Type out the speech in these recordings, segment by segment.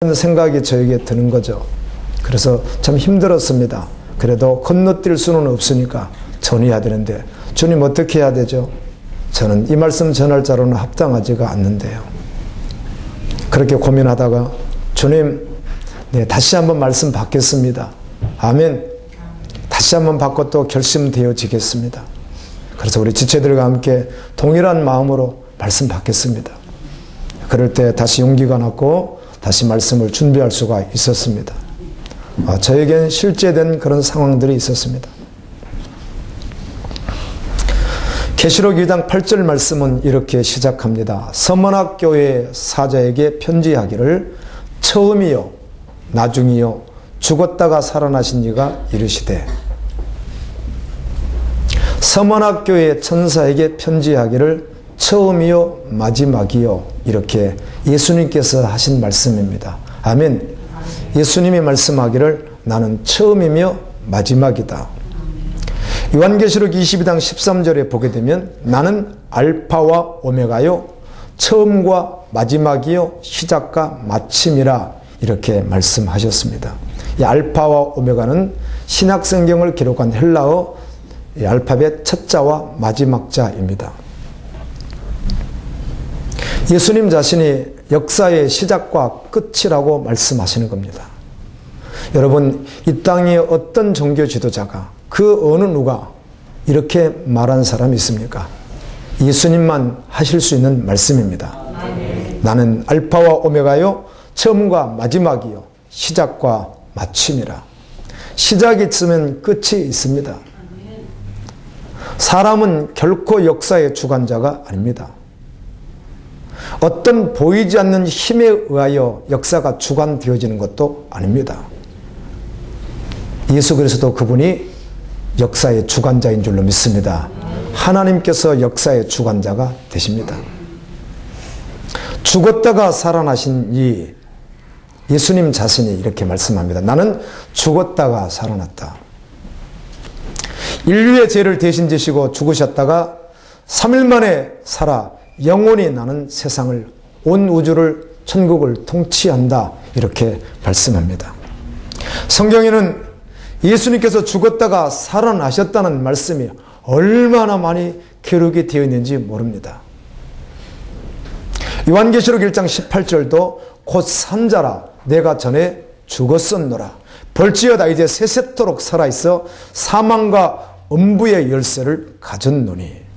그런 생각이 저에게 드는 거죠. 그래서 참 힘들었습니다. 그래도 건너뛸 수는 없으니까 전해야 되는데 주님 어떻게 해야 되죠? 저는 이 말씀 전할 자로는 합당하지가 않는데요. 그렇게 고민하다가 주님, 네, 다시 한번 말씀 받겠습니다. 아멘. 다시 한번 받고 또 결심되어지겠습니다. 그래서 우리 지체들과 함께 동일한 마음으로 말씀 받겠습니다. 그럴 때 다시 용기가 났고 다시 말씀을 준비할 수가 있었습니다. 저에겐 실제된 그런 상황들이 있었습니다. 계시록 2장 8절 말씀은 이렇게 시작합니다. 서머나 교회 사자에게 편지하기를 처음이요 나중이요 죽었다가 살아나신 이가 이르시되. 서머나 교회 천사에게 편지하기를 처음이요 마지막이요 이렇게 예수님께서 하신 말씀입니다. 아멘. 예수님이 말씀하기를 나는 처음이며 마지막이다. 요한계시록 22장 13절에 보게 되면 나는 알파와 오메가요 처음과 마지막이요 시작과 마침이라 이렇게 말씀하셨습니다. 이 알파와 오메가는 신약성경을 기록한 헬라어 알파벳 첫 자와 마지막 자입니다. 예수님 자신이 역사의 시작과 끝이라고 말씀하시는 겁니다. 여러분, 이 땅에 어떤 종교 지도자가 그 어느 누가 이렇게 말한 사람이 있습니까? 예수님만 하실 수 있는 말씀입니다. 나는 알파와 오메가요 처음과 마지막이요 시작과 마침이라. 시작이 있으면 끝이 있습니다. 사람은 결코 역사의 주관자가 아닙니다. 어떤 보이지 않는 힘에 의하여 역사가 주관되어지는 것도 아닙니다. 예수 그리스도 그분이 역사의 주관자인 줄로 믿습니다. 하나님께서 역사의 주관자가 되십니다. 죽었다가 살아나신 이 예수님 자신이 이렇게 말씀합니다. 나는 죽었다가 살아났다. 인류의 죄를 대신 지시고 죽으셨다가 3일 만에 살아 영원히 나는 세상을 온 우주를 천국을 통치한다 이렇게 말씀합니다. 성경에는 예수님께서 죽었다가 살아나셨다는 말씀이 얼마나 많이 기록이 되어 있는지 모릅니다. 요한계시록 1장 18절도 곧 산자라 내가 전에 죽었었노라 벌지어다 이제 세세토록 살아있어 사망과 음부의 열쇠를 가졌노니.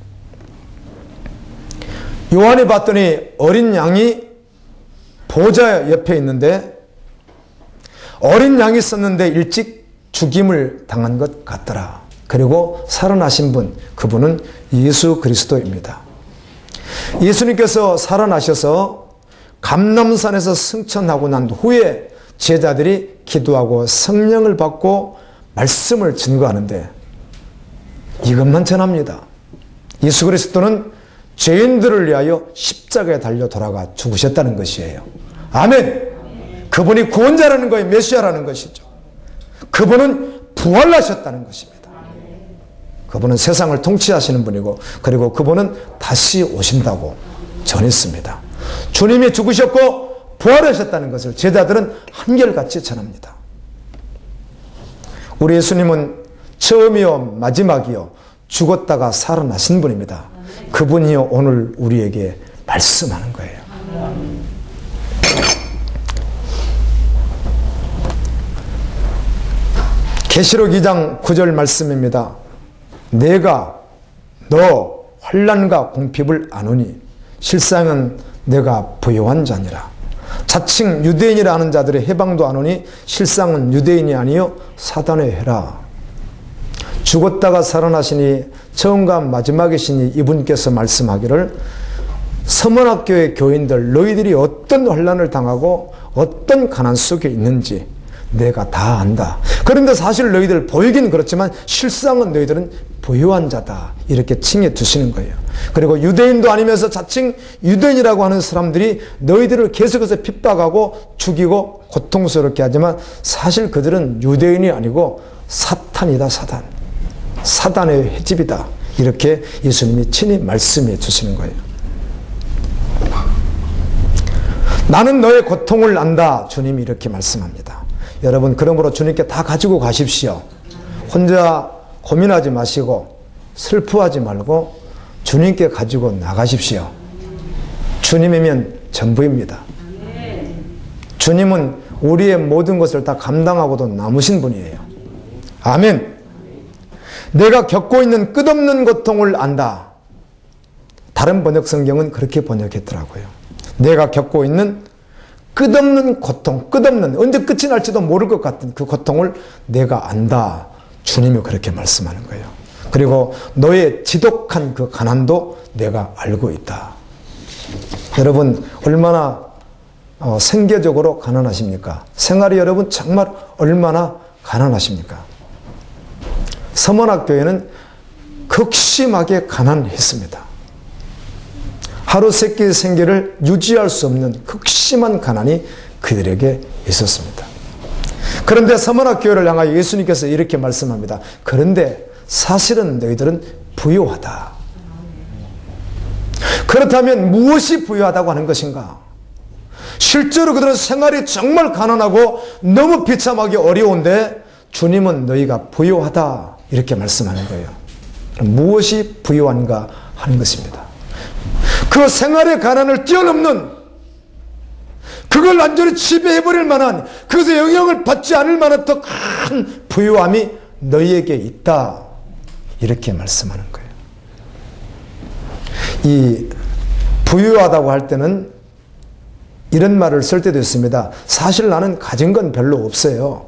요한이 봤더니 어린 양이 보좌 옆에 있는데 어린 양이 있었는데 일찍 죽임을 당한 것 같더라. 그리고 살아나신 분, 그분은 예수 그리스도입니다. 예수님께서 살아나셔서 감람산에서 승천하고 난 후에 제자들이 기도하고 성령을 받고 말씀을 증거하는데 이것만 전합니다. 예수 그리스도는 죄인들을 위하여 십자가에 달려 돌아가 죽으셨다는 것이에요. 아멘. 그분이 구원자라는 거예요. 메시아라는 것이죠. 그분은 부활하셨다는 것입니다. 그분은 세상을 통치하시는 분이고 그리고 그분은 다시 오신다고 전했습니다. 주님이 죽으셨고 부활하셨다는 것을 제자들은 한결같이 전합니다. 우리 예수님은 처음이요 마지막이요 죽었다가 살아나신 분입니다. 그분이요 오늘 우리에게 말씀하는 거예요. 계시록 2장 9절 말씀입니다. 내가 너 환난과 공핍을 아노니 실상은 내가 부요한 자니라. 자칭 유대인이라 하는 자들의 해방도 아노니 실상은 유대인이 아니요 사단의 해라. 죽었다가 살아나시니 처음과 마지막이시니 이분께서 말씀하기를 서머나교회 교인들 너희들이 어떤 환난을 당하고 어떤 가난 속에 있는지 내가 다 안다. 그런데 사실 너희들 보이긴 그렇지만 실상은 너희들은 부유한 자다. 이렇게 칭해 두시는 거예요. 그리고 유대인도 아니면서 자칭 유대인이라고 하는 사람들이 너희들을 계속해서 핍박하고 죽이고 고통스럽게 하지만 사실 그들은 유대인이 아니고 사탄이다. 사단. 사단의 해집이다. 이렇게 예수님이 친히 말씀해 주시는 거예요. 나는 너의 고통을 안다. 주님이 이렇게 말씀합니다. 여러분, 그러므로 주님께 다 가지고 가십시오. 혼자 고민하지 마시고 슬퍼하지 말고 주님께 가지고 나가십시오. 주님이면 전부입니다. 주님은 우리의 모든 것을 다 감당하고도 남으신 분이에요. 아멘. 내가 겪고 있는 끝없는 고통을 안다. 다른 번역 성경은 그렇게 번역했더라고요. 내가 겪고 있는 끝없는 고통, 끝없는, 언제 끝이 날지도 모를 것 같은 그 고통을 내가 안다. 주님이 그렇게 말씀하는 거예요. 그리고 너의 지독한 그 가난도 내가 알고 있다. 여러분, 얼마나 생계적으로 가난하십니까? 생활이 여러분 정말 얼마나 가난하십니까? 서문학교에는 극심하게 가난했습니다. 하루 세 끼 생계를 유지할 수 없는 극심한 가난이 그들에게 있었습니다. 그런데 서문학교를 향하여 예수님께서 이렇게 말씀합니다. 그런데 사실은 너희들은 부유하다. 그렇다면 무엇이 부유하다고 하는 것인가? 실제로 그들은 생활이 정말 가난하고 너무 비참하기 어려운데 주님은 너희가 부유하다 이렇게 말씀하는 거예요. 그럼 무엇이 부유한가 하는 것입니다. 그 생활의 가난을 뛰어넘는, 그걸 완전히 지배해버릴 만한, 그것의 영향을 받지 않을 만한 더 큰 부유함이 너희에게 있다 이렇게 말씀하는 거예요. 이 부유하다고 할 때는 이런 말을 쓸 때도 있습니다. 사실 나는 가진 건 별로 없어요.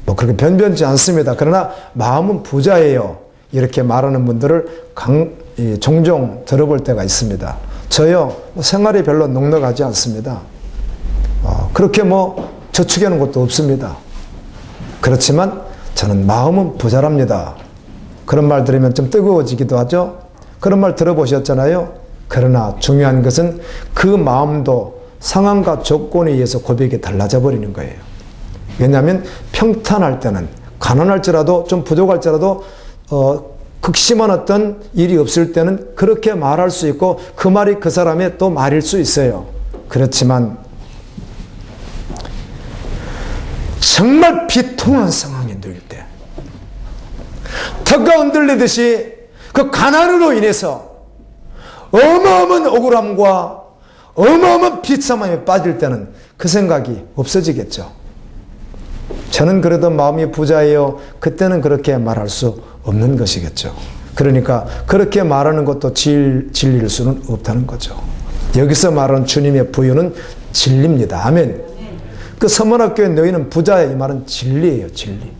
뭐 그렇게 변변치 않습니다. 그러나 마음은 부자예요. 이렇게 말하는 분들을 종종 들어볼 때가 있습니다. 저요, 생활이 별로 넉넉하지 않습니다. 그렇게 저축해놓은 것도 없습니다. 그렇지만 저는 마음은 부자랍니다. 그런 말 들으면 좀 뜨거워지기도 하죠. 그런 말 들어보셨잖아요. 그러나 중요한 것은 그 마음도 상황과 조건에 의해서 고백이 달라져 버리는 거예요. 왜냐하면 평탄할 때는, 가난할지라도 좀 부족할지라도 극심한 어떤 일이 없을 때는 그렇게 말할 수 있고 그 말이 그 사람의 또 말일 수 있어요. 그렇지만 정말 비통한 상황에 놓일 때, 턱가 흔들리듯이 그 가난으로 인해서 어마어마한 억울함과 어마어마한 비참함에 빠질 때는 그 생각이 없어지겠죠. 저는 그래도 마음이 부자예요. 그때는 그렇게 말할 수 없는 것이겠죠. 그러니까 그렇게 말하는 것도 진리일 수는 없다는 거죠. 여기서 말하는 주님의 부유는 진리입니다. 아멘. 그 서문학교의 너희는 부자야, 이 말은 진리예요. 진리.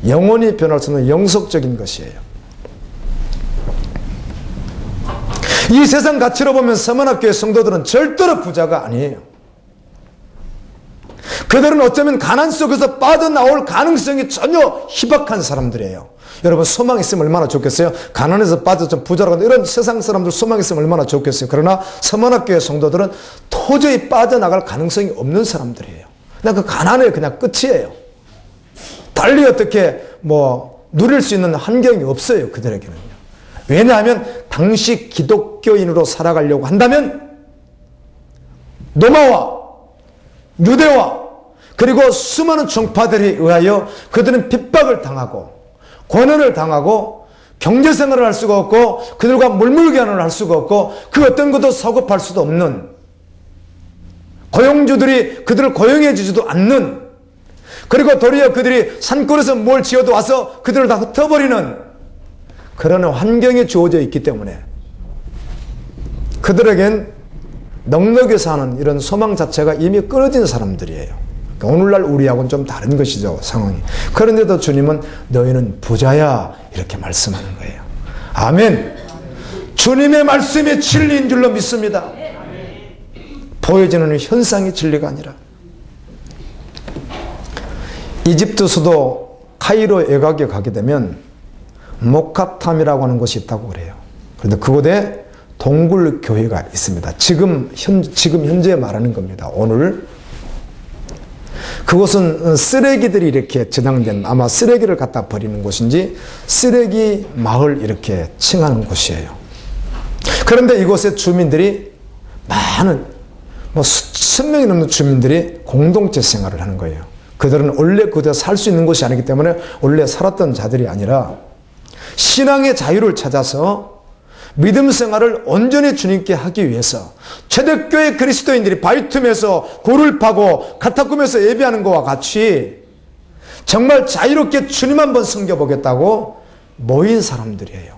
영원히 변할 수 없는 영속적인 것이에요. 이 세상 가치로 보면 서문학교의 성도들은 절대로 부자가 아니에요. 그들은 어쩌면 가난 속에서 빠져나올 가능성이 전혀 희박한 사람들이에요. 여러분, 소망이 있으면 얼마나 좋겠어요? 가난해서 빠져 좀 부자라고 하는데 이런 세상 사람들 소망이 있으면 얼마나 좋겠어요? 그러나 서문학교의 성도들은 도저히 빠져나갈 가능성이 없는 사람들이에요. 그냥 그 가난에 그냥 끝이에요. 달리 어떻게 누릴 수 있는 환경이 없어요, 그들에게는요. 왜냐하면 당시 기독교인으로 살아가려고 한다면 로마와 유대와 그리고 수많은 종파들에 의하여 그들은 핍박을 당하고 고난을 당하고 경제생활을 할 수가 없고 그들과 물물교환을 할 수가 없고 그 어떤 것도 사고팔 수도 없는, 고용주들이 그들을 고용해 주지도 않는, 그리고 도리어 그들이 산골에서 뭘 지어도 와서 그들을 다 흩어버리는 그런 환경이 주어져 있기 때문에 그들에겐 넉넉히 사는 이런 소망 자체가 이미 끊어진 사람들이에요. 오늘날 우리하고는 좀 다른 것이죠, 상황이. 그런데도 주님은 너희는 부자야 이렇게 말씀하는 거예요. 아멘. 주님의 말씀이 진리인 줄로 믿습니다. 보여지는 현상이 진리가 아니라. 이집트 수도 카이로 외곽에 가게 되면 모카탐이라고 하는 곳이 있다고 그래요. 그런데 그곳에 동굴 교회가 있습니다. 지금 현재 말하는 겁니다. 오늘 그곳은 쓰레기들이 이렇게 저장된, 아마 쓰레기를 갖다 버리는 곳인지 쓰레기 마을 이렇게 칭하는 곳이에요. 그런데 이곳의 주민들이 많은 뭐 수천 명이 넘는 주민들이 공동체 생활을 하는 거예요. 그들은 원래 그대로 살 수 있는 곳이 아니기 때문에 원래 살았던 자들이 아니라 신앙의 자유를 찾아서 믿음 생활을 온전히 주님께 하기 위해서 초대교회 그리스도인들이 바위틈에서 골을 파고 카타콤에서 예배하는 것과 같이 정말 자유롭게 주님 한번 섬겨보겠다고 모인 사람들이에요.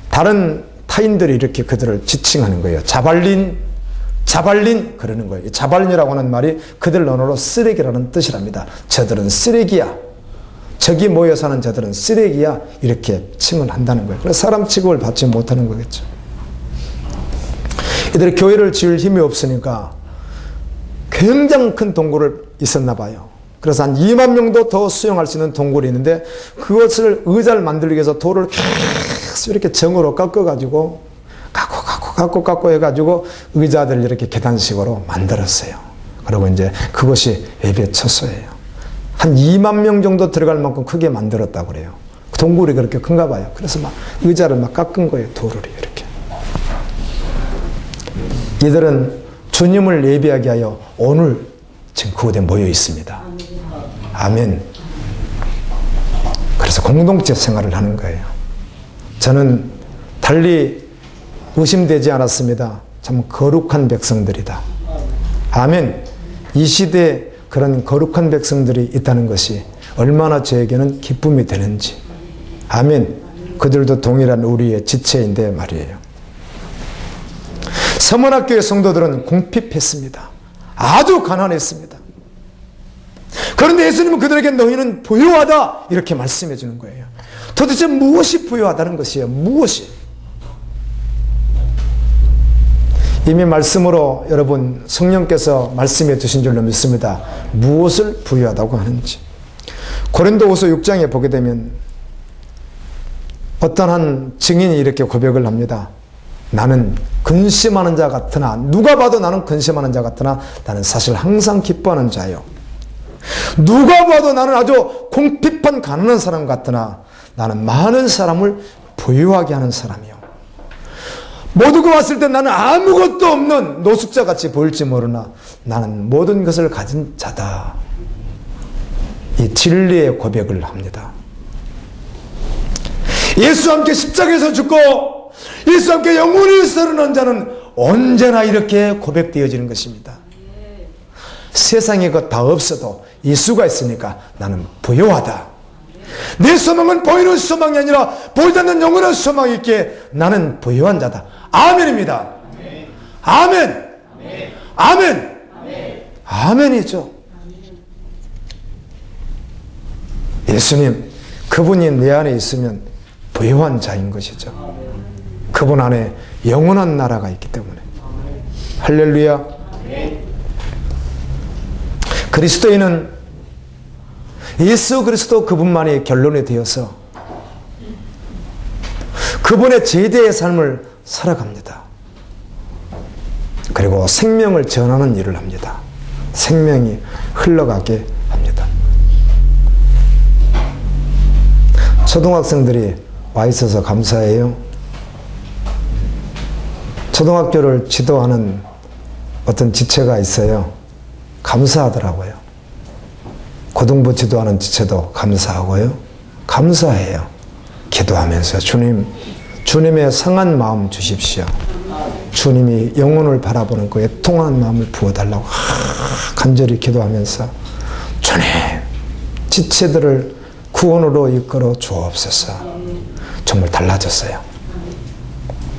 다른 타인들이 이렇게 그들을 지칭하는 거예요. 자발린 그러는 거예요. 자발린이라고 하는 말이 그들 언어로 쓰레기라는 뜻이랍니다. 저들은 쓰레기야. 저기 모여 사는 저들은 쓰레기야. 이렇게 칭을 한다는 거예요. 그래서 사람 취급을 받지 못하는 거겠죠. 이들이 교회를 지을 힘이 없으니까 굉장히 큰 동굴을 있었나 봐요. 그래서 한 2만 명도 더 수용할 수 있는 동굴이 있는데 그것을 의자를 만들기 위해서 돌을 계속 이렇게 정으로 깎아가지고 깎고 해가지고 의자들을 이렇게 계단식으로 만들었어요. 그리고 이제 그것이 예배 처소예요. 한 2만 명 정도 들어갈 만큼 크게 만들었다고 그래요. 동굴이 그렇게 큰가 봐요. 그래서 막 의자를 막 깎은 거예요. 돌을 이렇게. 이들은 주님을 예배하게 하여 오늘 지금 그곳에 모여 있습니다. 아멘. 그래서 공동체 생활을 하는 거예요. 저는 달리 의심되지 않았습니다. 참 거룩한 백성들이다. 아멘. 이 시대에 그런 거룩한 백성들이 있다는 것이 얼마나 저에게는 기쁨이 되는지. 아멘. 그들도 동일한 우리의 지체인데 말이에요. 서문학교의 성도들은 궁핍했습니다. 아주 가난했습니다. 그런데 예수님은 그들에게 너희는 부유하다 이렇게 말씀해 주는 거예요. 도대체 무엇이 부유하다는 것이에요? 무엇이? 이미 말씀으로 여러분 성령께서 말씀해 주신 줄로 믿습니다. 무엇을 부유하다고 하는지. 고린도후서 6장에 보게 되면 어떤 한 증인이 이렇게 고백을 합니다. 나는 근심하는 자 같으나 누가 봐도 나는 근심하는 자 같으나 나는 사실 항상 기뻐하는 자요. 누가 봐도 나는 아주 궁핍한 가난한 사람 같으나 나는 많은 사람을 부유하게 하는 사람이요. 모두가 왔을 때 나는 아무것도 없는 노숙자같이 보일지 모르나 나는 모든 것을 가진 자다. 이 진리의 고백을 합니다. 예수와 함께 십자가에서 죽고 예수와 함께 영원히 서른한 자는 언제나 이렇게 고백되어지는 것입니다. 세상에 그 다 없어도 예수가 있으니까 나는 부유하다. 내 소망은 보이는 소망이 아니라 보이지 않는 영원한 소망이 있기에 나는 부유한 자다. 아멘입니다. 아멘. 아멘. 아멘이죠. 예수님, 그분이 내 안에 있으면 부유한 자인 것이죠. 그분 안에 영원한 나라가 있기 때문에. 할렐루야. 그리스도인은 예수 그리스도 그분만이 결론이 되어서 그분의 제대의 삶을 살아갑니다. 그리고 생명을 전하는 일을 합니다. 생명이 흘러가게 합니다. 초등학생들이 와 있어서 감사해요. 초등학교를 지도하는 어떤 지체가 있어요. 감사하더라고요. 고등부 지도하는 지체도 감사하고요. 감사해요. 기도하면서 주님의 상한 마음 주십시오. 주님이 영혼을 바라보는 그 애통하는 마음을 부어달라고 간절히 기도하면서 주님, 지체들을 구원으로 이끌어 주옵소서. 정말 달라졌어요.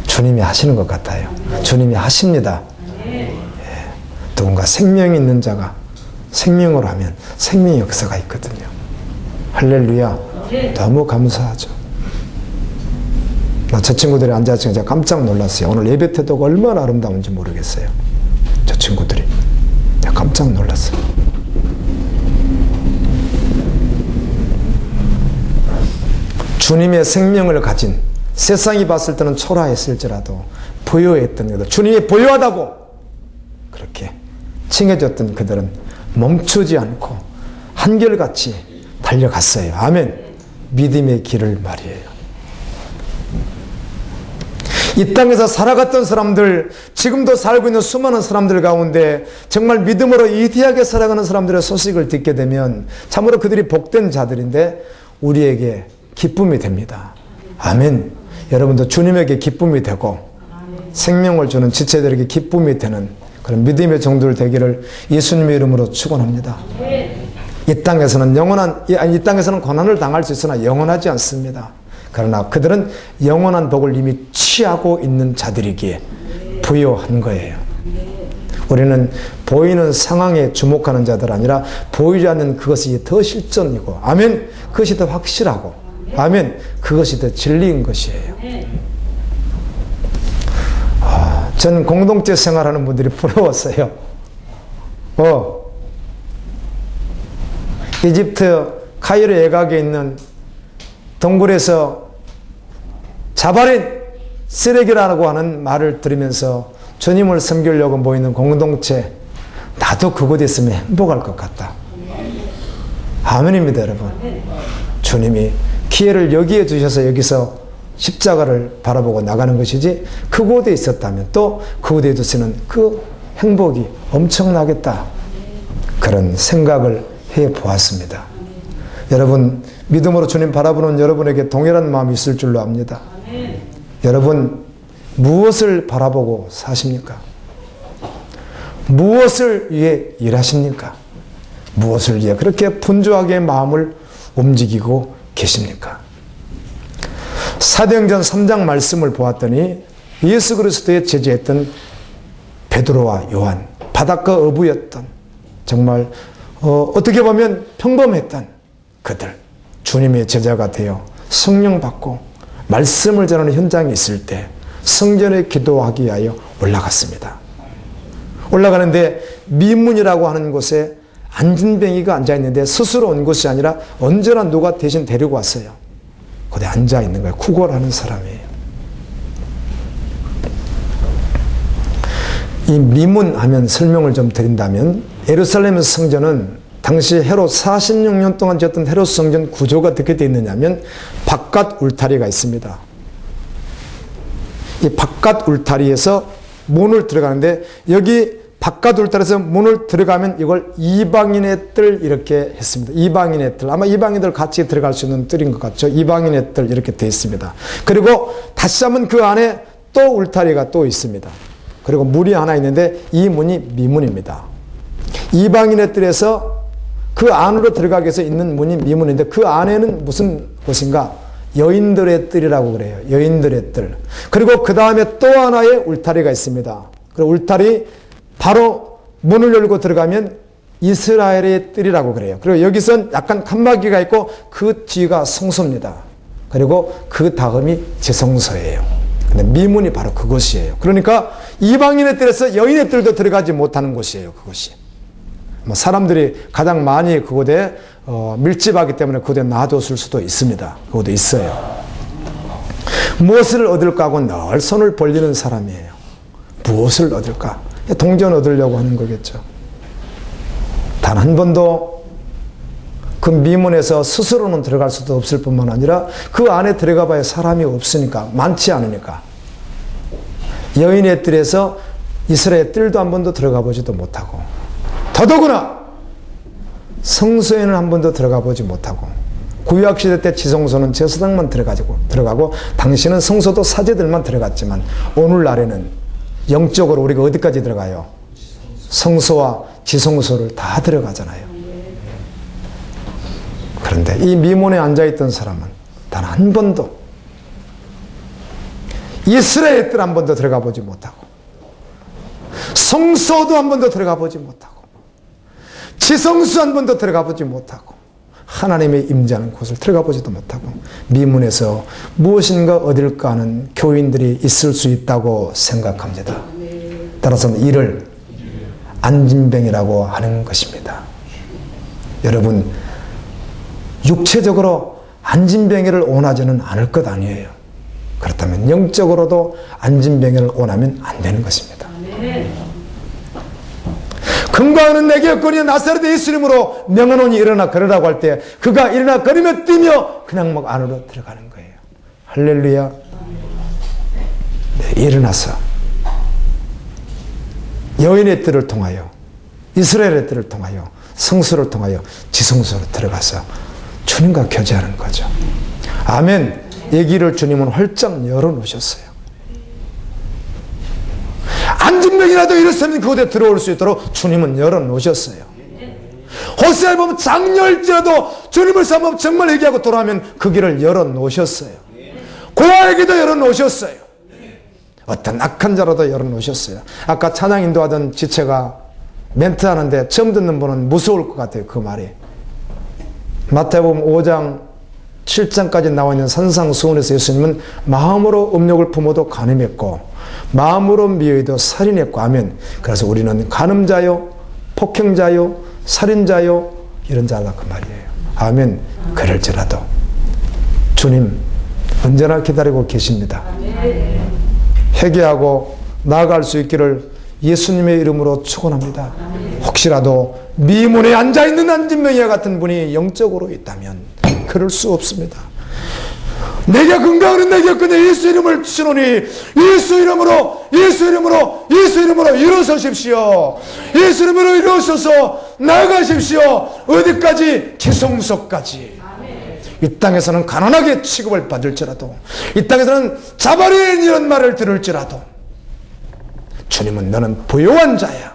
주님이 하시는 것 같아요. 주님이 하십니다. 누군가 생명이 있는 자가 생명으로 하면 생명의 역사가 있거든요. 할렐루야. 너무 감사하죠. 저 친구들이 앉아서 제가 깜짝 놀랐어요. 오늘 예배 태도가 얼마나 아름다운지 모르겠어요. 저 친구들이. 제가 깜짝 놀랐어요. 주님의 생명을 가진, 세상이 봤을 때는 초라했을지라도 부유했던 그들, 주님이 부유하다고 그렇게 칭해줬던 그들은 멈추지 않고 한결같이 달려갔어요. 아멘. 믿음의 길을 말이에요. 이 땅에서 살아갔던 사람들, 지금도 살고 있는 수많은 사람들 가운데 정말 믿음으로 위대하게 살아가는 사람들의 소식을 듣게 되면 참으로 그들이 복된 자들인데 우리에게 기쁨이 됩니다. 아멘. 여러분도 주님에게 기쁨이 되고 생명을 주는 지체들에게 기쁨이 되는 그런 믿음의 종들 되기를 예수님의 이름으로 축원합니다. 이 땅에서는 고난을 당할 수 있으나 영원하지 않습니다. 그러나 그들은 영원한 복을 이미 취하고 있는 자들이기에 부요한 거예요. 우리는 보이는 상황에 주목하는 자들 아니라 보이지 않는 그것이 더 실존이고, 아멘, 그것이 더 확실하고, 아멘, 그것이 더 진리인 것이에요. 전 공동체 생활하는 분들이 부러웠어요. 이집트 카이로 외곽에 있는 동굴에서 자바린 쓰레기라고 하는 말을 들으면서 주님을 섬기려고 모이는 공동체, 나도 그곳에 있으면 행복할 것 같다. 아멘입니다, 여러분. 주님이 기회를 여기에 주셔서 여기서 십자가를 바라보고 나가는 것이지, 그곳에 있었다면 또 그곳에 두시는 그 행복이 엄청나겠다. 그런 생각을 해보았습니다. 여러분, 믿음으로 주님 바라보는 여러분에게 동일한 마음이 있을 줄로 압니다. 여러분, 무엇을 바라보고 사십니까? 무엇을 위해 일하십니까? 무엇을 위해 그렇게 분주하게 마음을 움직이고 계십니까? 사도행전 3장 말씀을 보았더니 예수 그리스도의 제자였던 베드로와 요한, 바닷가 어부였던, 정말 어떻게 보면 평범했던 그들, 주님의 제자가 되어 성령 받고 말씀을 전하는 현장에 있을 때 성전에 기도하기 위하여 올라갔습니다. 올라가는데 미문이라고 하는 곳에 안진뱅이가 앉아있는데 스스로 온 것이 아니라 언제나 누가 대신 데리고 왔어요. 거기에 앉아있는 거예요. 구걸하는 사람이에요. 이 미문 하면 설명을 좀 드린다면, 예루살렘 성전은 당시 헤롯 46년 동안 지었던 헤롯 성전 구조가 어떻게 되어 있느냐면 바깥 울타리가 있습니다. 이 바깥 울타리에서 문을 들어가는데, 여기 바깥 울타리에서 문을 들어가면 이걸 이방인의 뜰 이렇게 했습니다. 이방인의 뜰. 아마 이방인들 같이 들어갈 수 있는 뜰인 것 같죠. 이방인의 뜰 이렇게 되어 있습니다. 그리고 다시 한번 그 안에 또 울타리가 또 있습니다. 그리고 문이 하나 있는데 이 문이 미문입니다. 이방인의 뜰에서 그 안으로 들어가기 위해서 있는 문이 미문인데, 그 안에는 무슨 곳인가? 여인들의 뜰이라고 그래요. 여인들의 뜰. 그리고 그 다음에 또 하나의 울타리가 있습니다. 그리고 울타리 바로 문을 열고 들어가면 이스라엘의 뜰이라고 그래요. 그리고 여기선 약간 칸막이가 있고 그 뒤가 성소입니다. 그리고 그 다음이 지성소예요. 근데 미문이 바로 그것이에요. 그러니까 이방인의 뜰에서 여인의 뜰도 들어가지 못하는 곳이에요. 그것이. 사람들이 가장 많이 그곳에 밀집하기 때문에 그곳에 놔뒀을 수도 있습니다. 그곳에 있어요. 무엇을 얻을까 하고 늘 손을 벌리는 사람이에요. 무엇을 얻을까? 동전 얻으려고 하는 거겠죠. 단 한 번도 그 미문에서 스스로는 들어갈 수도 없을 뿐만 아니라 그 안에 들어가 봐야 사람이 없으니까, 많지 않으니까. 여인의 뜰에서 이스라엘 뜰도 한 번도 들어가 보지도 못하고, 더더구나 성소에는 한 번도 들어가 보지 못하고, 구약시대 때 지성소는 제사장만 들어가고 당시는 성소도 사제들만 들어갔지만, 오늘날에는 영적으로 우리가 어디까지 들어가요? 성소와 지성소를 다 들어가잖아요. 그런데 이 미문에 앉아있던 사람은 단 한 번도 이스라엘 뜰 한 번도 들어가 보지 못하고, 성소도 한 번도 들어가 보지 못하고, 지성소 한 번도 들어가 보지 못하고, 하나님의 임재하는 곳을 들어가 보지도 못하고, 미문에서 무엇인가 얻을까 하는 교인들이 있을 수 있다고 생각합니다. 따라서는 이를 안진뱅이라고 하는 것입니다. 여러분, 육체적으로 안진뱅이를 원하지는 않을 것 아니에요. 그렇다면 영적으로도 안진뱅이를 원하면 안 되는 것입니다. 건강은 내게 없거니 나사렛 예수님으로 명하노니 일어나 걸으라고 할 때 그가 일어나 걸으며 뛰며 그냥 막 안으로 들어가는 거예요. 할렐루야. 네. 일어나서 여인의 뜰을 통하여, 이스라엘의 뜰을 통하여, 성소를 통하여 지성소로 들어가서 주님과 교제하는 거죠. 아멘. 이 길을 주님은 활짝 열어놓으셨어요. 앉은 명이라도 일어서면 그곳에 들어올 수 있도록 주님은 열어놓으셨어요. 호세아에 보면 장녀일지라도 주님을 삼아 정말 회개하고 돌아오면 그 길을 열어놓으셨어요. 고아에게도 열어놓으셨어요. 어떤 악한 자라도 열어놓으셨어요. 아까 찬양 인도하던 지체가 멘트하는데 처음 듣는 분은 무서울 것 같아요. 그 말이. 마태복음 5장 7장까지 나와 있는 산상수훈에서 예수님은 마음으로 음욕을 품어도 간음했고 마음으로 미워해도 살인했고 하면, 그래서 우리는 간음자요, 폭행자요, 살인자요, 이런 자다 그 말이에요. 아멘. 그럴지라도 주님 언제나 기다리고 계십니다. 회개하고 나아갈 수 있기를 예수님의 이름으로 축원합니다. 혹시라도 미문에 앉아있는 안진명이와 같은 분이 영적으로 있다면 그럴 수 없습니다. 내게 건강은 내게 그대 예수 이름을 치노니 예수 이름으로 일어서십시오. 예수 이름으로 일어서서 나아가십시오. 어디까지? 지성소까지. 이 땅에서는 가난하게 취급을 받을지라도, 이 땅에서는 자바리인 이런 말을 들을지라도 주님은 너는 부요한 자야.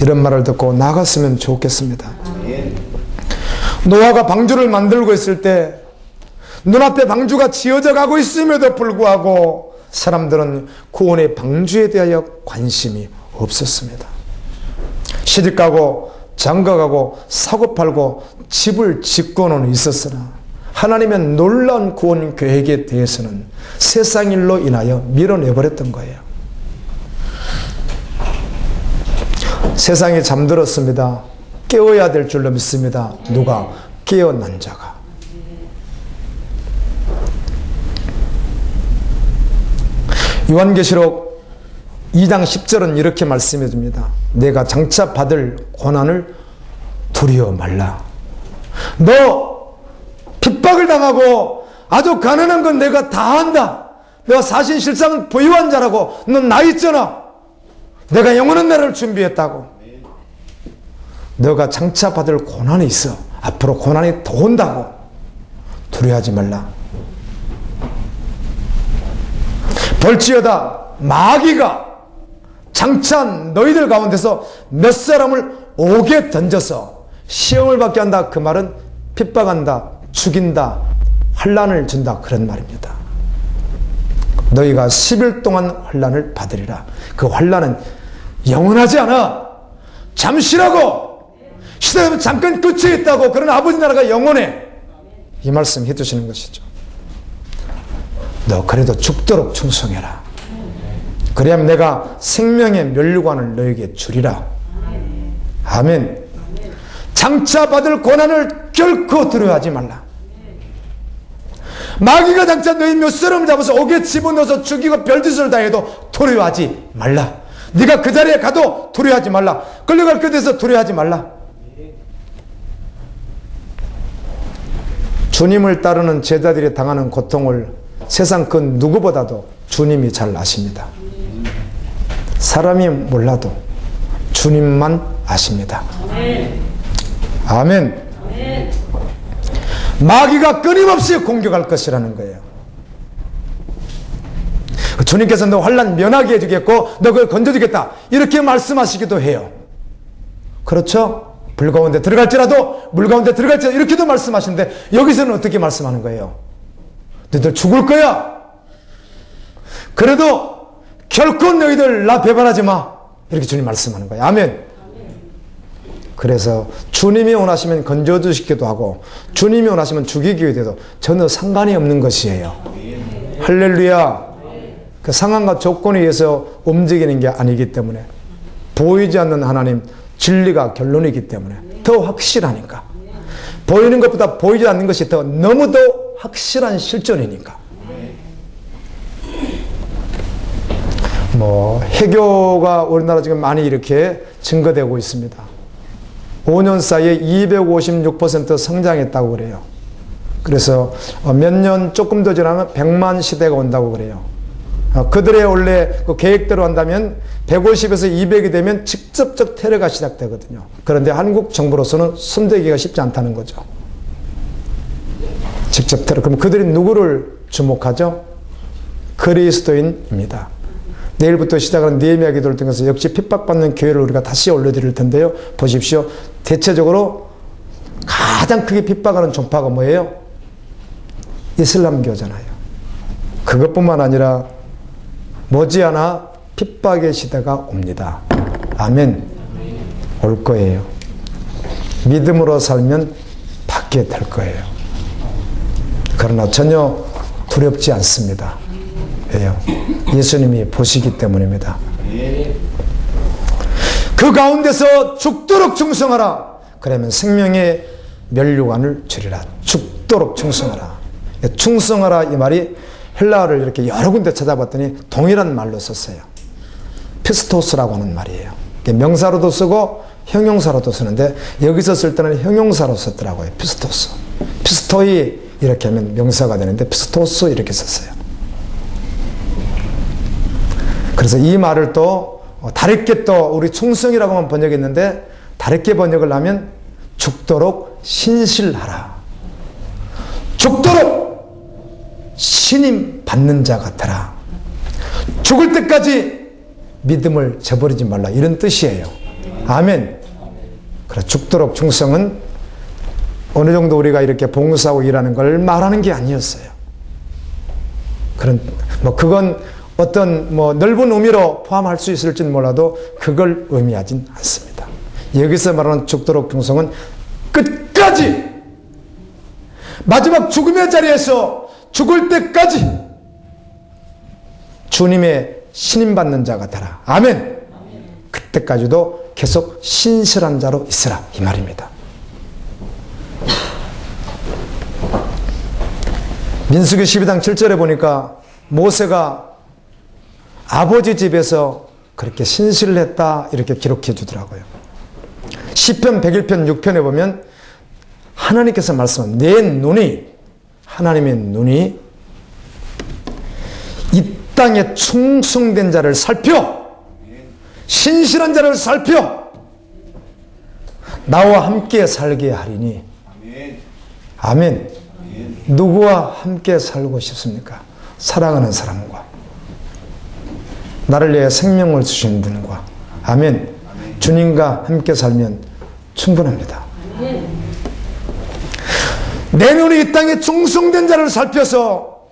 이런 말을 듣고 나갔으면 좋겠습니다. 노아가 방주를 만들고 있을 때 눈앞에 방주가 지어져 가고 있음에도 불구하고 사람들은 구원의 방주에 대하여 관심이 없었습니다. 시집가고 장가가고 사고팔고 집을 짓고는 있었으나 하나님의 놀라운 구원 계획에 대해서는 세상 일로 인하여 밀어내버렸던 거예요. 세상이 잠들었습니다. 깨어야 될 줄로 믿습니다. 누가? 깨어난 자가. 요한계시록 2장 10절은 이렇게 말씀해 줍니다. 내가 장차 받을 고난을 두려워 말라. 너 핍박을 당하고 아주 가난한 건 내가 다 한다. 내가 사실상 부유한 자라고. 넌 나 있잖아. 내가 영원한 나라를 준비했다고. 너가 장차 받을 고난이 있어. 앞으로 고난이 더 온다고. 두려워하지 말라. 볼지어다 마귀가 장차 너희들 가운데서 몇 사람을 옥에 던져서 시험을 받게 한다. 그 말은 핍박한다, 죽인다, 환난을 준다, 그런 말입니다. 너희가 10일 동안 환난을 받으리라. 그 환난은 영원하지 않아. 잠시라고. 시대는 잠깐 끝이 있다고. 그러나 아버지 나라가 영원해. 이 말씀 해주시는 것이죠. 너 그래도 죽도록 충성해라. 그래야면 내가 생명의 면류관을 너에게 주리라. 아멘. 장차 받을 고난을 결코 두려워하지 말라. 마귀가 장차 너희 몇 사람을 잡아서 옥에 집어넣어서 죽이고 별짓을 다해도 두려워하지 말라. 네가 그 자리에 가도 두려워하지 말라. 끌려갈 끝에서 두려워하지 말라. 주님을 따르는 제자들이 당하는 고통을 세상 그 누구보다도 주님이 잘 아십니다. 사람이 몰라도 주님만 아십니다. 아멘. 마귀가 끊임없이 공격할 것이라는 거예요. 주님께서 너 환난 면하게 해주겠고 너 그걸 건져주겠다, 이렇게 말씀하시기도 해요. 그렇죠? 불 가운데 들어갈지라도, 물 가운데 들어갈지라도, 이렇게도 말씀하시는데 여기서는 어떻게 말씀하는 거예요? 너희들 죽을 거야. 그래도 결코 너희들 나 배반하지 마. 이렇게 주님 말씀하는 거예요. 아멘. 그래서 주님이 원하시면 건져주시기도 하고 주님이 원하시면 죽이기도 해도 전혀 상관이 없는 것이에요. 할렐루야. 그 상황과 조건에 의해서 움직이는 게 아니기 때문에, 보이지 않는 하나님, 진리가 결론이기 때문에 더 확실하니까. 보이는 것보다 보이지 않는 것이 더 너무도 확실한 실존이니까. 해교가 우리나라 지금 많이 이렇게 증거되고 있습니다. 5년 사이에 256% 성장했다고 그래요. 그래서 몇 년 조금 더 지나면 100만 시대가 온다고 그래요. 그들의 원래 그 계획대로 한다면 150에서 200이 되면 직접적 테러가 시작되거든요. 그런데 한국 정부로서는 손대기가 쉽지 않다는 거죠. 직접 테러. 그럼 그들이 누구를 주목하죠? 그리스도인입니다. 내일부터 시작하는 느헤미야 기도를 통해서 역시 핍박받는 교회를 우리가 다시 올려드릴 텐데요. 보십시오. 대체적으로 가장 크게 핍박하는 종파가 뭐예요? 이슬람교잖아요. 그것뿐만 아니라 머지않아 핍박의 시대가 옵니다. 아멘. 올 거예요. 믿음으로 살면 받게 될 거예요. 그러나 전혀 두렵지 않습니다. 왜요? 예수님이 보시기 때문입니다. 그 가운데서 죽도록 충성하라. 그러면 생명의 면류관을 주리라. 죽도록 충성하라. 충성하라 이 말이 헬라어를 이렇게 여러 군데 찾아봤더니 동일한 말로 썼어요. 피스토스라고 하는 말이에요. 명사로도 쓰고 형용사로도 쓰는데 여기서 쓸 때는 형용사로 썼더라고요. 피스토스. 피스토이 이렇게 하면 명사가 되는데 피스토스 이렇게 썼어요. 그래서 이 말을 또 다르게 또 우리 충성이라고만 번역했는데 다르게 번역을 하면 죽도록 신실하라. 죽도록 신임 받는 자 같아라. 죽을 때까지 믿음을 저버리지 말라. 이런 뜻이에요. 아멘. 그래, 죽도록 충성은 어느 정도 우리가 이렇게 봉사하고 일하는 걸 말하는 게 아니었어요. 그건 어떤 넓은 의미로 포함할 수 있을지는 몰라도 그걸 의미하진 않습니다. 여기서 말하는 죽도록 충성은 끝까지 마지막 죽음의 자리에서 죽을 때까지 주님의 신임받는 자가 되라. 아멘. 그때까지도 계속 신실한 자로 있으라 이 말입니다. 민수기 12장 7절에 보니까 모세가 아버지 집에서 그렇게 신실했다 이렇게 기록해 주더라고요. 시편 101편 6편에 보면 하나님께서 말씀한 내 눈이 하나님의 눈이 이 땅에 충성된 자를 살펴 신실한 자를 살펴 나와 함께 살게 하리니 아멘. 누구와 함께 살고 싶습니까? 사랑하는 사람과 나를 위해 생명을 주신 분과 아멘. 주님과 함께 살면 충분합니다. 내 눈이 이 땅에 충성된 자를 살펴서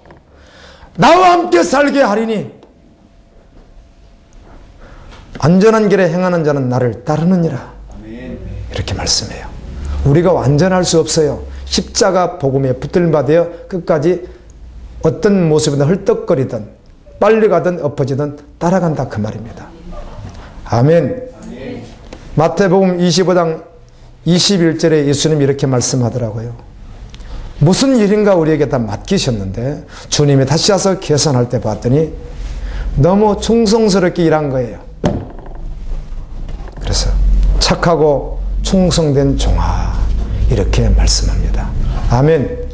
나와 함께 살게 하리니 안전한 길에 행하는 자는 나를 따르느니라. 이렇게 말씀해요. 우리가 완전할 수 없어요. 십자가 복음에 붙들받아 끝까지 어떤 모습이든 헐떡거리든 빨리 가든 엎어지든 따라간다 그 말입니다. 아멘. 마태복음 25장 21절에 예수님이 이렇게 말씀하더라고요. 무슨 일인가 우리에게 다 맡기셨는데 주님이 다시 와서 계산할 때 봤더니 너무 충성스럽게 일한 거예요. 그래서 착하고 충성된 종아 이렇게 말씀합니다. 아멘.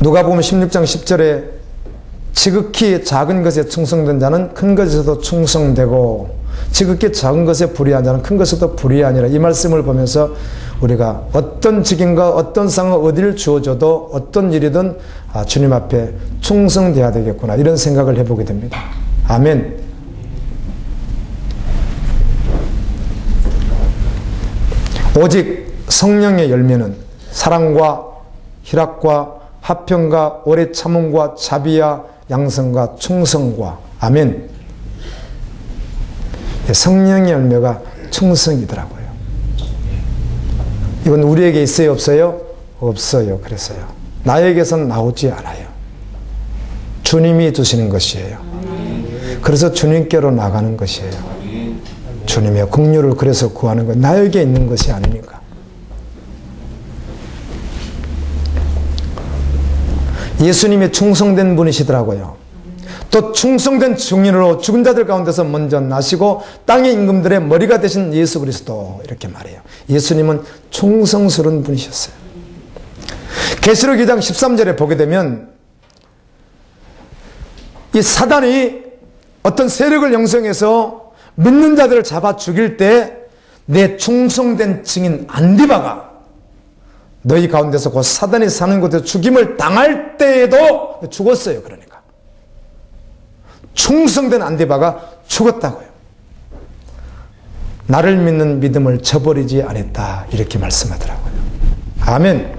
누가복음 16장 10절에 지극히 작은 것에 충성된 자는 큰 것에서도 충성되고 지극히 작은 것에 불의한 자는 큰 것에도 불의하니라. 이 말씀을 보면서 우리가 어떤 직임과 어떤 상을 어디를 주어줘도 어떤 일이든 주님 앞에 충성돼야 되겠구나 이런 생각을 해보게 됩니다. 아멘. 오직 성령의 열매는 사랑과 희락과 화평과 오래 참음과 자비와 양성과 충성과 아멘. 성령의 열매가 충성이더라고요. 이건 우리에게 있어요 없어요? 없어요. 그래서요. 나에게선 나오지 않아요. 주님이 주시는 것이에요. 그래서 주님께로 나가는 것이에요. 주님의 긍휼을 그래서 구하는 것. 나에게 있는 것이 아니니까. 예수님이 충성된 분이시더라고요. 또 충성된 증인으로 죽은 자들 가운데서 먼저 나시고 땅의 임금들의 머리가 되신 예수 그리스도, 이렇게 말해요. 예수님은 충성스러운 분이셨어요. 계시록 2장 13절에 보게 되면 이 사단이 어떤 세력을 형성해서 믿는 자들을 잡아 죽일 때 내 충성된 증인 안디바가 너희 가운데서 곧 사단이 사는 곳에서 죽임을 당할 때에도 죽었어요. 그러니까 충성된 안디바가 죽었다고요. 나를 믿는 믿음을 저버리지 않았다, 이렇게 말씀하더라고요. 아멘.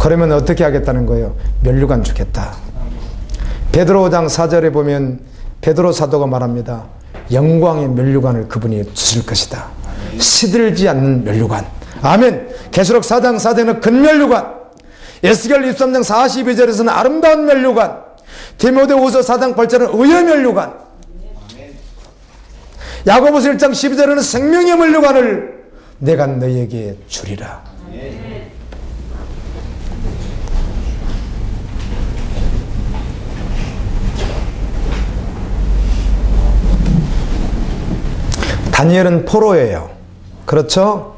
그러면 어떻게 하겠다는 거예요? 면류관 주겠다. 베드로 5장 4절에 보면 베드로 사도가 말합니다. 영광의 면류관을 그분이 주실 것이다. 시들지 않는 면류관. 아멘. 계시록 4장 4절은 근면류관, 에스겔 23장 42절에서는 아름다운 면류관, 디모데후서 4장 8절은 의의 면류관, 야고보서 1장 12절에는 생명의 면류관을 내가 너희에게 주리라. 다니엘은 포로예요. 그렇죠?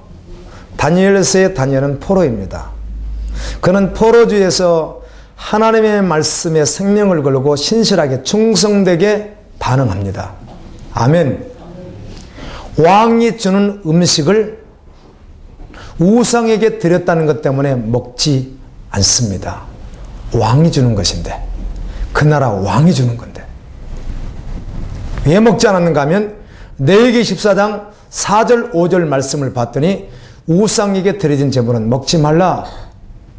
다니엘서의 다니엘은 포로입니다. 그는 포로주에서 하나님의 말씀에 생명을 걸고 신실하게 충성되게 반응합니다. 아멘. 왕이 주는 음식을 우상에게 드렸다는 것 때문에 먹지 않습니다. 왕이 주는 것인데, 그 나라 왕이 주는 건데 왜 먹지 않았는가 하면 레위기 14장 4절 5절 말씀을 봤더니 우상에게 드려진 제물은 먹지 말라.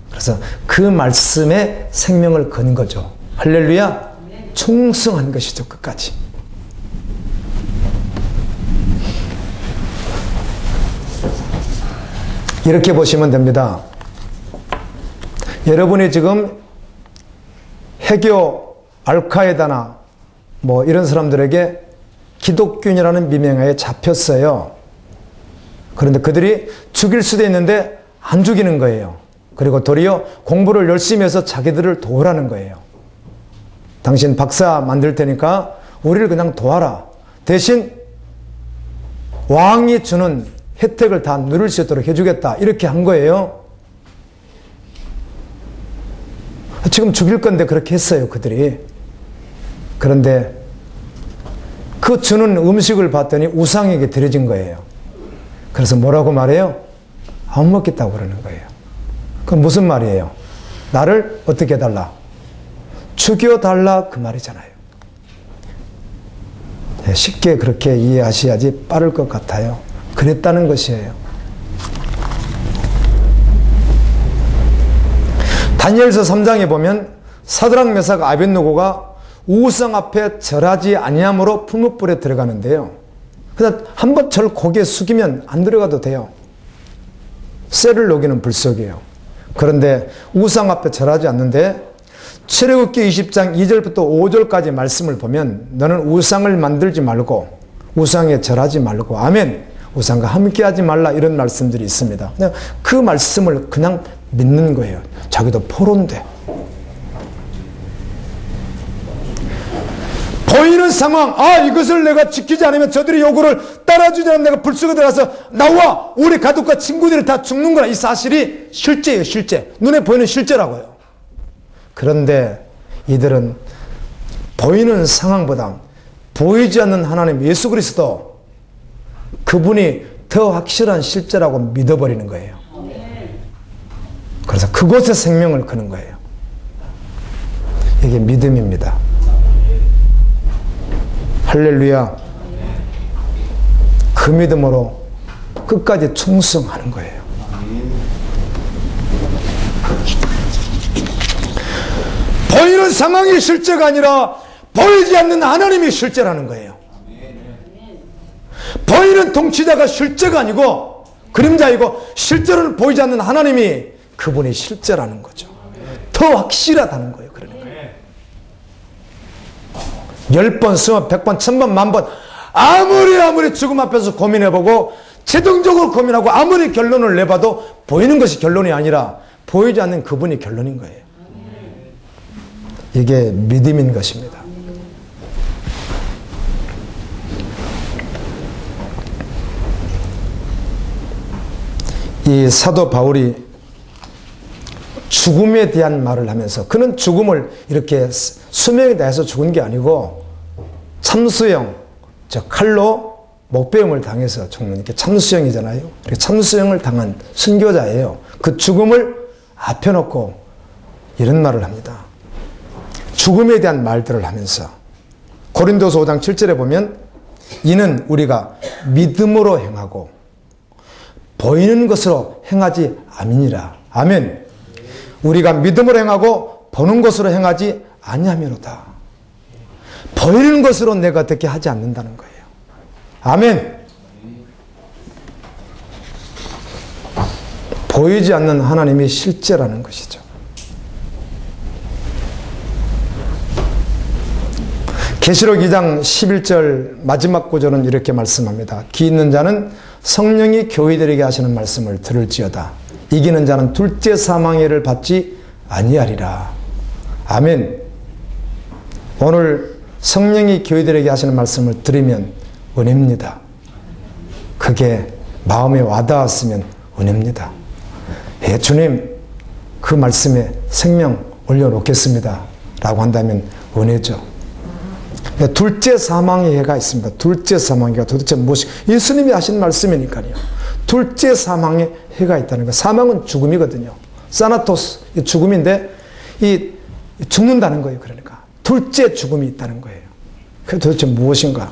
그래서 그 말씀에 생명을 건 거죠. 할렐루야. 충성한 것이죠. 끝까지. 이렇게 보시면 됩니다. 여러분이 지금 해교, 알카에다나 뭐 이런 사람들에게 기독교인이라는 미명하에 잡혔어요. 그런데 그들이 죽일 수도 있는데 안 죽이는 거예요. 그리고 도리어 공부를 열심히 해서 자기들을 도우라는 거예요. 당신 박사 만들 테니까 우리를 그냥 도와라. 대신 왕이 주는 혜택을 다 누릴 수 있도록 해주겠다. 이렇게 한 거예요. 지금 죽일 건데 그렇게 했어요. 그들이. 그런데 그 주는 음식을 봤더니 우상에게 드려진 거예요. 그래서 뭐라고 말해요? 안 먹겠다고 그러는 거예요. 그럼 무슨 말이에요? 나를 어떻게 해달라? 죽여달라, 그 말이잖아요. 쉽게 그렇게 이해하셔야지 빠를 것 같아요. 그랬다는 것이에요. 다니엘서 3장에 보면 사드락 메삭 아벳느고가 우상 앞에 절하지 아니함으로 풀무불에 들어가는데요. 그냥 한번 절 고개 숙이면 안 들어가도 돼요. 쇠를 녹이는 불속이에요. 그런데 우상 앞에 절하지 않는데 출애굽기 20장 2절부터 5절까지 말씀을 보면 너는 우상을 만들지 말고 우상에 절하지 말고 아멘, 우상과 함께하지 말라, 이런 말씀들이 있습니다. 그냥 그 말씀을 그냥 믿는 거예요. 자기도 포로인데. 보이는 상황, 이것을 내가 지키지 않으면 저들이 요구를 따라주지 않으면 내가 불속에 들어가서 나와 우리 가족과 친구들이 다 죽는구나. 이 사실이 실제예요. 실제. 눈에 보이는 실제라고요. 그런데 이들은 보이는 상황보다 보이지 않는 하나님 예수 그리스도, 그분이 더 확실한 실제라고 믿어버리는 거예요. 그래서 그곳에 생명을 거는 거예요. 이게 믿음입니다. 할렐루야. 그 믿음으로 끝까지 충성하는 거예요. 보이는 상황이 실제가 아니라 보이지 않는 하나님이 실제라는 거예요. 보이는 통치자가 실제가 아니고 그림자이고 실제로는 보이지 않는 하나님이, 그분이 실제라는 거죠. 더 확실하다는 거예요. 그러니까 10번, 20번, 100번, 1000번, 10,000번 아무리 죽음 앞에서 고민해보고 최종적으로 고민하고 아무리 결론을 내봐도 보이는 것이 결론이 아니라 보이지 않는 그분이 결론인 거예요. 이게 믿음인 것입니다. 이 사도 바울이 죽음에 대한 말을 하면서, 그는 죽음을 이렇게 수명에 대해서 죽은 게 아니고 참수형, 즉 칼로 목베움을 당해서 죽는 게 참수형이잖아요. 참수형을 당한 순교자예요. 그 죽음을 앞에 놓고 이런 말을 합니다. 죽음에 대한 말들을 하면서 고린도서 5장 7절에 보면, 이는 우리가 믿음으로 행하고 보이는 것으로 행하지 아니니라. 아멘. 우리가 믿음으로 행하고 보는 것으로 행하지 아니하미로다. 보이는 것으로 내가 어떻게 하지 않는다는 거예요. 아멘. 보이지 않는 하나님이 실제라는 것이죠. 계시록 2장 11절 마지막 구절은 이렇게 말씀합니다. 귀 있는 자는 성령이 교회들에게 하시는 말씀을 들을지어다. 이기는 자는 둘째 사망의 해를 받지 아니하리라. 아멘. 오늘 성령이 교회들에게 하시는 말씀을 들으면 은혜입니다. 그게 마음에 와닿았으면 은혜입니다. 예, 주님, 그 말씀에 생명 올려놓겠습니다 라고 한다면 은혜죠. 둘째 사망의 해가 있습니다. 둘째 사망의 해가 도대체 무엇이, 예수님이 하신 말씀이니까요. 둘째 사망의 해가 있다는 거. 사망은 죽음이거든요. 사나토스, 죽음인데 이 죽는다는 거예요. 그러니까 둘째 죽음이 있다는 거예요. 그게 도대체 무엇인가?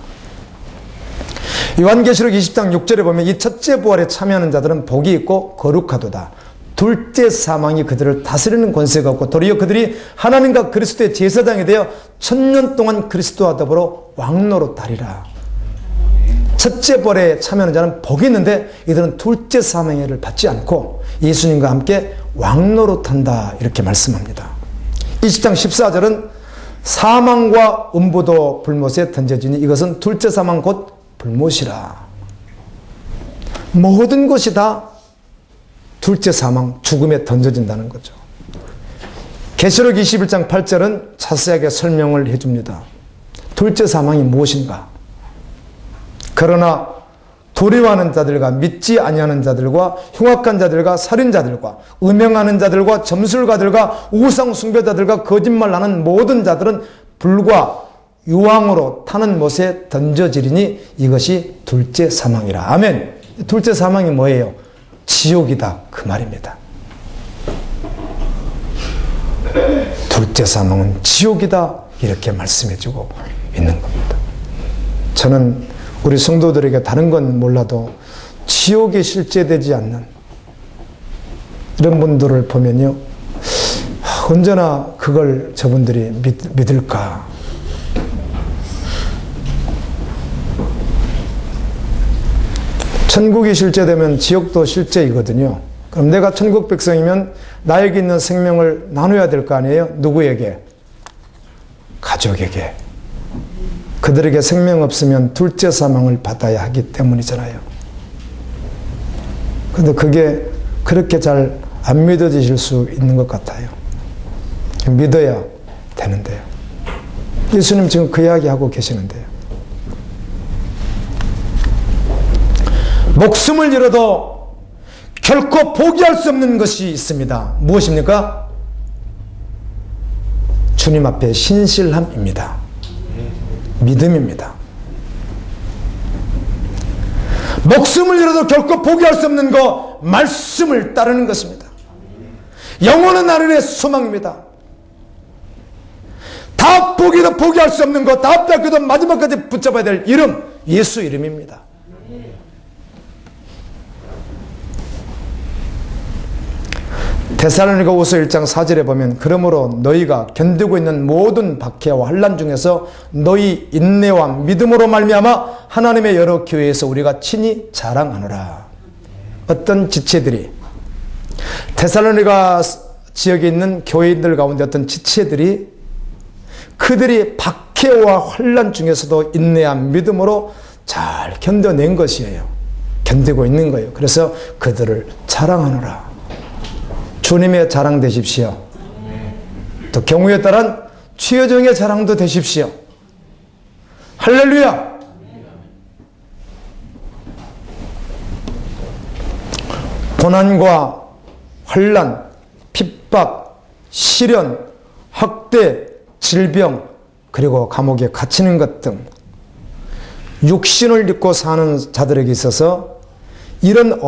요한계시록 20장 6절에 보면, 이 첫째 부활에 참여하는 자들은 복이 있고 거룩하도다. 둘째 사망이 그들을 다스리는 권세가 없고 도리어 그들이 하나님과 그리스도의 제사장이 되어 1000년 동안 그리스도와 더불어 왕노릇하리라. 첫째 부활에 참여하는 자는 복이 있는데 이들은 둘째 사망의 해를 받지 않고 예수님과 함께 왕노릇한다, 이렇게 말씀합니다. 20장 14절은 사망과 음부도 불못에 던져지니 이것은 둘째 사망 곧 불못이라. 모든 것이 다 둘째 사망, 죽음에 던져진다는 거죠. 계시록 21장 8절은 자세하게 설명을 해줍니다. 둘째 사망이 무엇인가? 그러나 두려워하는 자들과 믿지 아니하는 자들과 흉악한 자들과 살인자들과 음행하는 자들과 점술가들과 우상 숭배자들과 거짓말하는 모든 자들은 불과 유황으로 타는 못에 던져지리니 이것이 둘째 사망이라. 아멘. 둘째 사망이 뭐예요? 지옥이다, 그 말입니다. 둘째 사망은 지옥이다, 이렇게 말씀해주고 있는 겁니다. 저는 우리 성도들에게 다른 건 몰라도 지옥에 실제되지 않는 이런 분들을 보면요, 언제나 그걸 저분들이 믿을까? 천국이 실제되면 지옥도 실제이거든요. 그럼 내가 천국 백성이면 나에게 있는 생명을 나눠야 될 거 아니에요? 누구에게? 가족에게. 그들에게 생명 없으면 둘째 사망을 받아야 하기 때문이잖아요. 근데 그게 그렇게 잘 안 믿어지실 수 있는 것 같아요. 믿어야 되는데요. 예수님 지금 그 이야기 하고 계시는데요. 목숨을 잃어도 결코 포기할 수 없는 것이 있습니다. 무엇입니까? 주님 앞에 신실함입니다. 믿음입니다. 목숨을 잃어도 결코 포기할 수 없는 것, 말씀을 따르는 것입니다. 영원한 하늘의 소망입니다. 다 포기도 포기할 수 없는 것, 다 뺏겨도 마지막까지 붙잡아야 될 이름, 예수 이름입니다. 데살로니가후서 1장 4절에 보면, 그러므로 너희가 견디고 있는 모든 박해와 환난 중에서 너희 인내와 믿음으로 말미암아 하나님의 여러 교회에서 우리가 친히 자랑하노라. 어떤 지체들이, 데살로니가 지역에 있는 교회인들 가운데 어떤 지체들이, 그들이 박해와 환난 중에서도 인내한 믿음으로 잘 견뎌낸 것이에요. 견디고 있는 거예요. 그래서 그들을 자랑하노라. 주님의 자랑 되십시오. 또 경우에 따른 최여정의 자랑도 되십시오. 할렐루야. 고난과 환난, 핍박, 시련, 학대, 질병, 그리고 감옥에 갇히는 것 등 육신을 입고 사는 자들에게 있어서 이런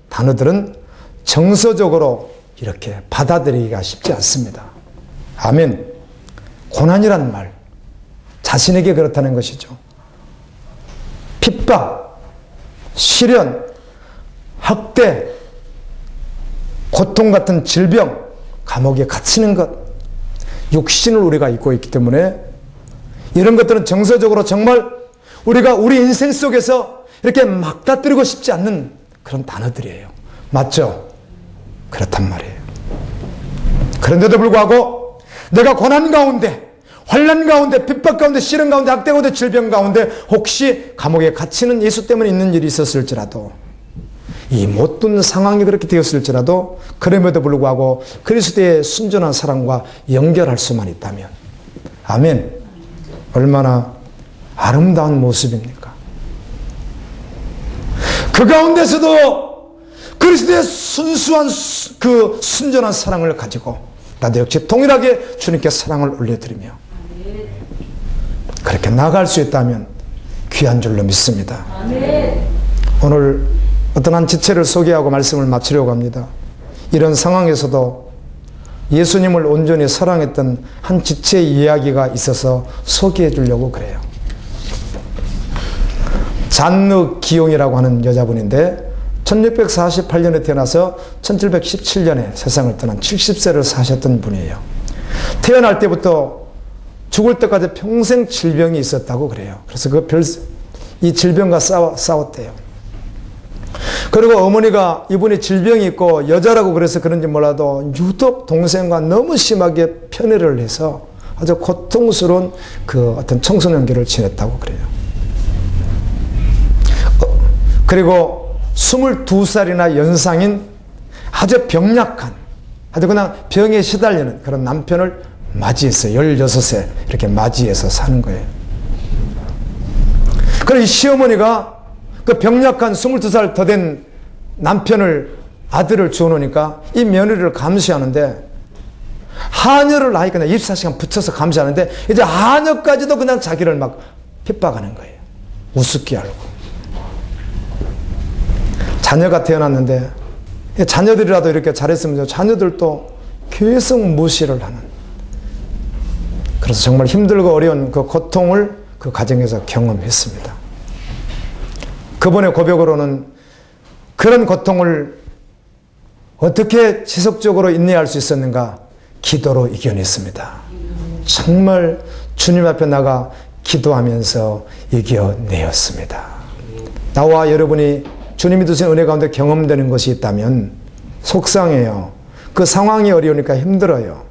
단어들은 정서적으로 이렇게 받아들이기가 쉽지 않습니다. 아멘. 고난이란 말, 자신에게 그렇다는 것이죠. 핍박, 시련, 학대, 고통 같은 질병, 감옥에 갇히는 것, 육신을 우리가 입고 있기 때문에 이런 것들은 정서적으로 정말 우리가 우리 인생 속에서 이렇게 막다뜨리고 싶지 않는 그런 단어들이에요. 맞죠? 그렇단 말이에요. 그런데도 불구하고 내가 고난 가운데, 환난 가운데, 핍박 가운데, 시련 가운데, 학대 가운데, 질병 가운데 혹시 감옥에 갇히는 예수 때문에 있는 일이 있었을지라도, 이 못된 상황이 그렇게 되었을지라도 그럼에도 불구하고 그리스도의 순전한 사랑과 연결할 수만 있다면, 아멘. 얼마나 아름다운 모습입니까? 그 가운데서도 그리스도의 순수한 그 순전한 사랑을 가지고 나도 역시 동일하게 주님께 사랑을 올려드리며 그렇게 나아갈 수 있다면 귀한 줄로 믿습니다. 오늘 어떤 한 지체를 소개하고 말씀을 마치려고 합니다. 이런 상황에서도 예수님을 온전히 사랑했던 한 지체의 이야기가 있어서 소개해 주려고 그래요. 잔느 기용이라고 하는 여자분인데 1648년에 태어나서 1717년에 세상을 떠난 70세를 사셨던 분이에요. 태어날 때부터 죽을 때까지 평생 질병이 있었다고 그래요. 그래서 이 질병과 싸웠대요. 그리고 어머니가 이분이 질병이 있고 여자라고 그래서 그런지 몰라도 유독 동생과 너무 심하게 편애를 해서 아주 고통스러운 그 어떤 청소년기를 지냈다고 그래요. 그리고 22살이나 연상인 아주 병약한, 아주 그냥 병에 시달리는 그런 남편을 맞이했어요. 16세 이렇게 맞이해서 사는 거예요. 그래서 이 시어머니가 그 병약한 22살 더 된 남편을, 아들을 주어놓으니까 이 며느리를 감시하는데, 하녀를 나이 그냥 24시간 붙여서 감시하는데 이제 하녀까지도 그냥 자기를 막 핍박하는 거예요. 우습게 알고. 자녀가 태어났는데 자녀들이라도 이렇게 잘했으면 자녀들도 계속 무시를 하는, 그래서 정말 힘들고 어려운 그 고통을 그 가정에서 경험했습니다. 그분의 고백으로는 그런 고통을 어떻게 지속적으로 인내할 수 있었는가? 기도로 이겨냈습니다. 정말 주님 앞에 나가 기도하면서 이겨내었습니다. 나와 여러분이 주님이 주신 은혜 가운데 경험되는 것이 있다면 속상해요. 그 상황이 어려우니까 힘들어요.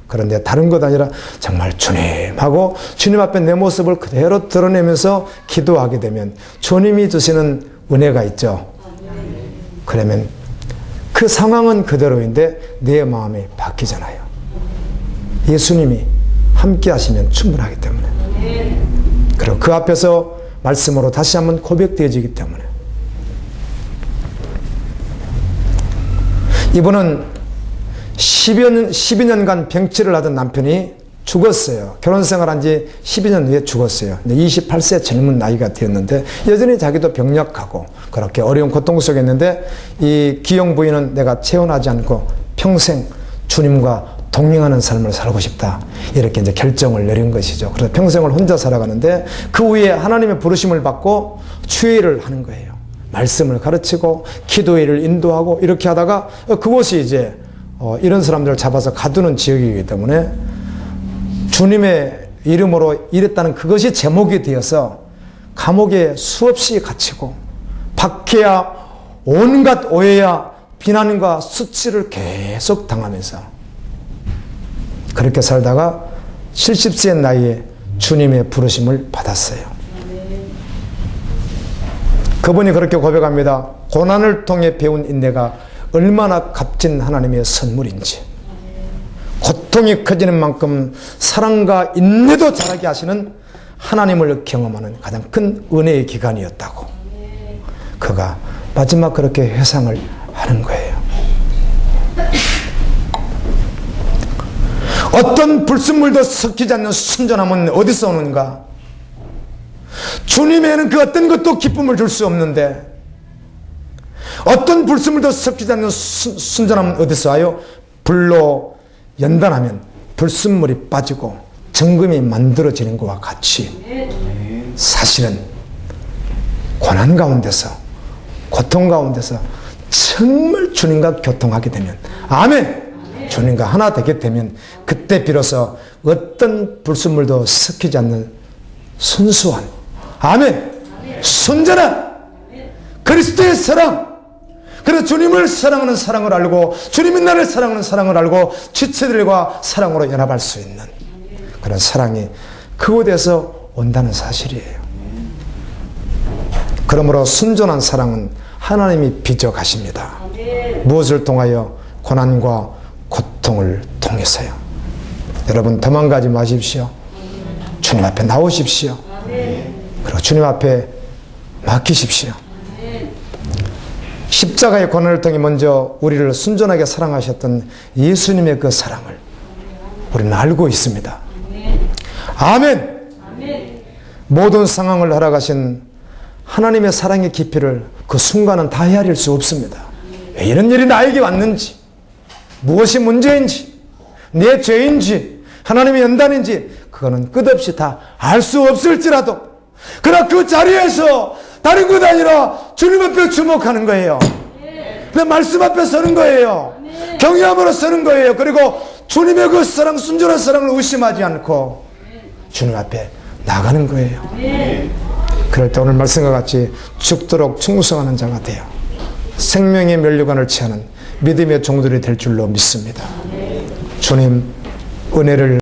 그런데 다른 것 아니라 정말 주님하고 주님 앞에 내 모습을 그대로 드러내면서 기도하게 되면 주님이 주시는 은혜가 있죠. 그러면 그 상황은 그대로인데 내 마음이 바뀌잖아요. 예수님이 함께 하시면 충분하기 때문에. 그리고 그 앞에서 말씀으로 다시 한번 고백되어지기 때문에. 이분은 12년간 병치를 하던 남편이 죽었어요. 결혼 생활한 지 12년 후에 죽었어요. 28세 젊은 나이가 되었는데 여전히 자기도 병약하고 그렇게 어려운 고통 속에 있는데 이 기용 부인은 내가 채원하지 않고 평생 주님과 동행하는 삶을 살고 싶다. 이렇게 이제 결정을 내린 것이죠. 그래서 평생을 혼자 살아가는데 그 후에 하나님의 부르심을 받고 추회를 하는 거예요. 말씀을 가르치고 기도회를 인도하고 이렇게 하다가 그곳이 이제 이런 사람들을 잡아서 가두는 지역이기 때문에 주님의 이름으로 일했다는 그것이 제목이 되어서 감옥에 수없이 갇히고 박해야 온갖 오해야 비난과 수치를 계속 당하면서 그렇게 살다가 70세 나이에 주님의 부르심을 받았어요. 그분이 그렇게 고백합니다. 고난을 통해 배운 인내가 얼마나 값진 하나님의 선물인지, 고통이 커지는 만큼 사랑과 인내도 자라게 하시는 하나님을 경험하는 가장 큰 은혜의 기간이었다고. 그가 마지막 그렇게 회상을 하는 거예요. 어떤 불순물도 섞이지 않는 순전함은 어디서 오는가? 주님에는 그 어떤 것도 기쁨을 줄 수 없는데 어떤 불순물도 섞이지 않는 순전함은 어디서 와요? 불로 연단하면 불순물이 빠지고 정금이 만들어지는 것과 같이 사실은 고난 가운데서 고통 가운데서 정말 주님과 교통하게 되면 아멘! 주님과 하나 되게 되면 그때 비로소 어떤 불순물도 섞이지 않는 순수한 아멘! 순전한 그리스도의 사랑, 그래서 주님을 사랑하는 사랑을 알고 주님이 나를 사랑하는 사랑을 알고 지체들과 사랑으로 연합할 수 있는 그런 사랑이 그곳에서 온다는 사실이에요. 그러므로 순전한 사랑은 하나님이 빚어 가십니다. 무엇을 통하여? 고난과 고통을 통해서요. 여러분 도망가지 마십시오. 주님 앞에 나오십시오. 그리고 주님 앞에 맡기십시오. 십자가의 고난을 통해 먼저 우리를 순전하게 사랑하셨던 예수님의 그 사랑을 우리는 알고 있습니다. 아멘! 모든 상황을 허락하신 하나님의 사랑의 깊이를 그 순간은 다 헤아릴 수 없습니다. 왜 이런 일이 나에게 왔는지, 무엇이 문제인지, 내 죄인지, 하나님의 연단인지 그거는 끝없이 다 알 수 없을지라도 그러나 그 자리에서 다른 것 아니라 주님 앞에 주목하는 거예요. 내 말씀 앞에 서는 거예요. 경외함으로 서는 거예요. 그리고 주님의 그 사랑, 순전한 사랑을 의심하지 않고 주님 앞에 나가는 거예요. 그럴 때 오늘 말씀과 같이 죽도록 충성하는 자가 되어 생명의 면류관을 취하는 믿음의 종들이 될 줄로 믿습니다. 주님 은혜를